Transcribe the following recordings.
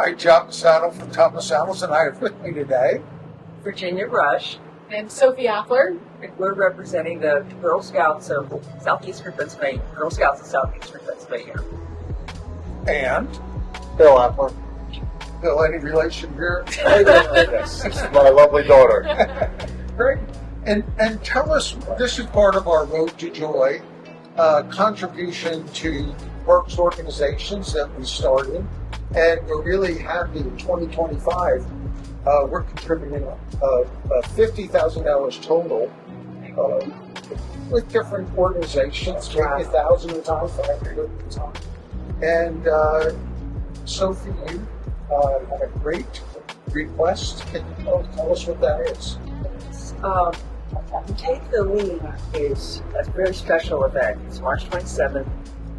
Hi, John Masano from Masano's, and I have with me today Virginia Rush, and Sophie Appler. and we're representing the Girl Scouts of Southeastern Pennsylvania, Girl Scouts of Southeastern Pennsylvania. and Bill Appler. Bill, any relation here? This is my lovely daughter. Great. And tell us, this is part of our Road to Joy contribution to Berks organizations that we started, and we're really happy in 2025 we're contributing $50,000 total with different organizations, maybe 1,000 at a time, 500 at a time. And Sophie, you had a great request. Can you tell us what that is? Take the Lead is a very special event. It's March 27th,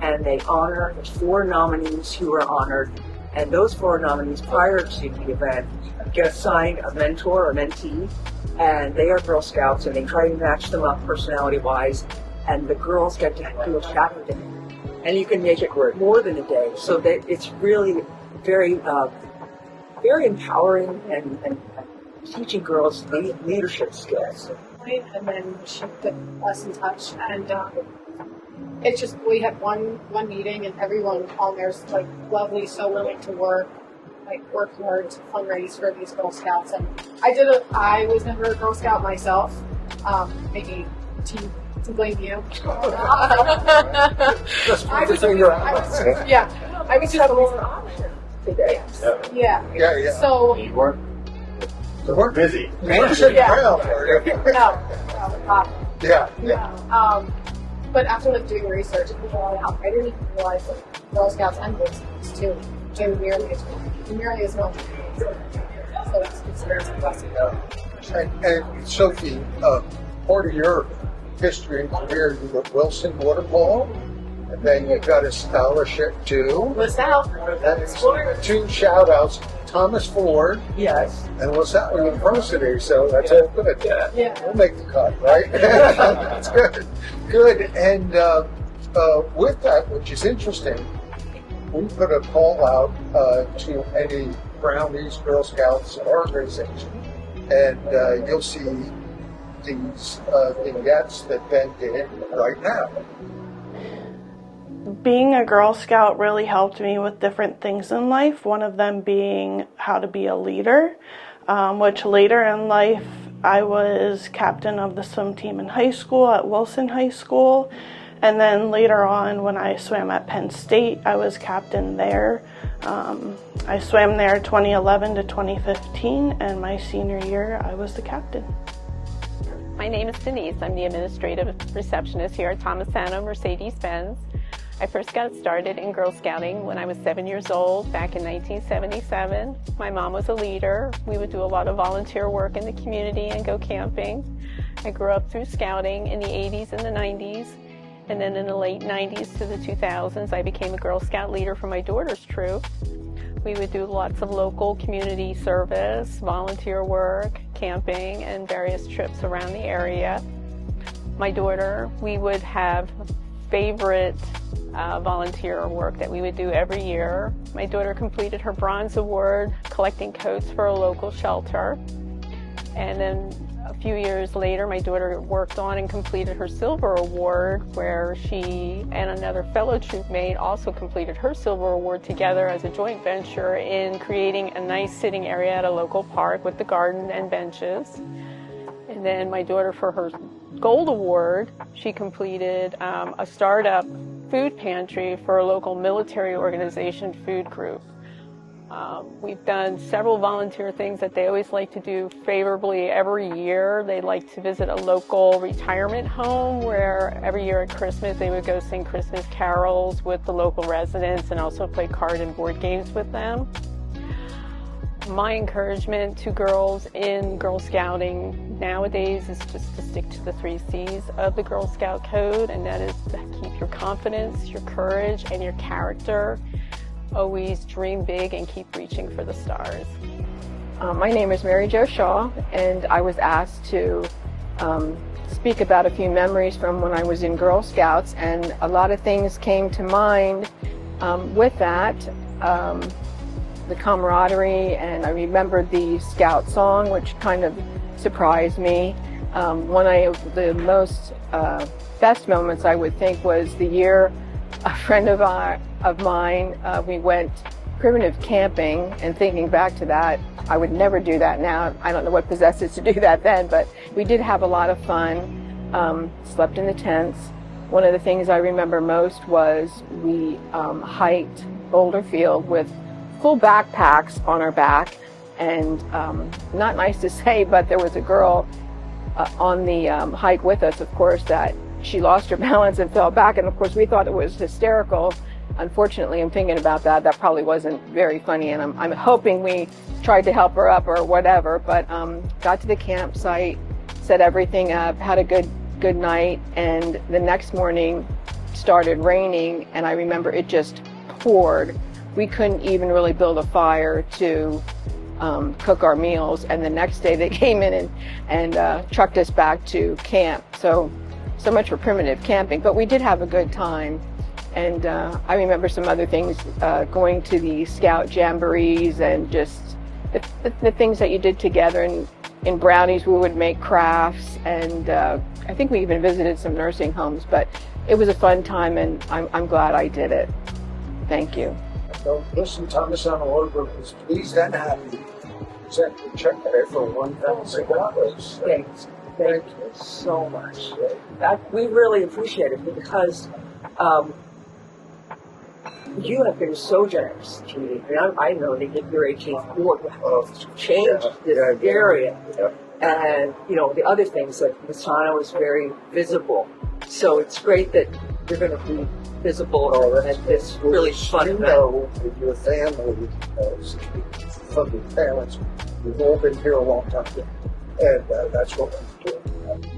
and they honor the 4 nominees who are honored, and those 4 nominees prior to the event get assigned a mentor or mentee, and they are Girl Scouts, and they try to match them up personality-wise, and the girls get to do a shadow day. And you can make it more than a day, so that it's really very, very empowering and teaching girls leadership skills. And then she put us in touch, and it's just, we had one meeting, and everyone on there's like lovely, so willing to work hard to fundraise for these Girl Scouts. And I was never a Girl Scout myself, maybe to blame you. I was just Today. yeah. So You weren't busy. Mansion Trail. no. But after doing research, I didn't even realize that Girl Scouts and Boy Scouts too do nearly as much. So it's very impressive. And Sophie, part of your history and career, you were at Wilson Water Polo, and then you got a scholarship to LaSalle. and 2 shout outs, Thomas Ford Yes. and LaSalle University, so that's all good. Yeah. We'll make the cut, right? That's good. Good. And with that, which is interesting, we put a call out to any Brownies, Girl Scouts organization, and you'll see these vignettes that Ben did right now. Being a Girl Scout really helped me with different things in life, one of them being how to be a leader, which later in life I was captain of the swim team in high school at Wilson High School, and then later on when I swam at Penn State, I was captain there. I swam there 2011 to 2015, and my senior year I was the captain. My name is Denise. I'm the administrative receptionist here at Masano Mercedes-Benz. I first got started in Girl Scouting when I was 7 years old, back in 1977. My mom was a leader. We would do a lot of volunteer work in the community and go camping. I grew up through Scouting in the 80s and the 90s, and then in the late 90s to the 2000s, I became a Girl Scout leader for my daughter's troop. We would do lots of local community service, volunteer work, camping, and various trips around the area. My daughter, we would have favorite volunteer work that we would do every year. My daughter completed her Bronze Award collecting coats for a local shelter. And then a few years later, my daughter worked on and completed her Silver Award, where she and another fellow troopmate also completed her Silver Award together as a joint venture in creating a nice sitting area at a local park with the garden and benches. And then my daughter, for her Gold Award, she completed a startup food pantry for a local military organization food group. We've done several volunteer things that they always like to do favorably every year. They like to visit a local retirement home where every year at Christmas they would go sing Christmas carols with the local residents and also play card and board games with them. My encouragement to girls in Girl Scouting nowadays is just to stick to the 3 C's of the Girl Scout Code, and that is to keep your confidence, your courage, and your character. Always dream big and keep reaching for the stars. My name is Mary Jo Shaw, and I was asked to speak about a few memories from when I was in Girl Scouts, and a lot of things came to mind with that. the camaraderie, and I remembered the Scout song, which kind of surprised me. One of the most best moments, I would think, was the year a friend of mine, we went primitive camping, and thinking back to that, I would never do that now. I don't know what possessed us to do that then, but we did have a lot of fun, slept in the tents. One of the things I remember most was we hiked Boulder Field with full backpacks on our back, and not nice to say, but there was a girl on the hike with us, of course, that she lost her balance and fell back, and of course we thought it was hysterical. Unfortunately, I'm thinking about that. That probably wasn't very funny, and I'm hoping we tried to help her up or whatever. But got to the campsite, set everything up, had a good night, and the next morning started raining, and I remember it just poured. We couldn't even really build a fire to cook our meals, and the next day they came in and trucked us back to camp. So much for primitive camping, but we did have a good time. And I remember some other things, going to the Scout jamborees and just the things that you did together. And in Brownies, we would make crafts, and I think we even visited some nursing homes. But it was a fun time, and I'm glad I did it. Thank you. So, listen, Masano Auto Group is pleased and happy to send a check there for $1,000. Thank you so much. We really appreciate it, because you have been so generous to me. I know that your 18th board changed this area. And, the other things, like Masano is very visible. So it's great that you're going to be visible at this really fun event. With your family, from your parents, we've all been here a long time. And that's what we're doing.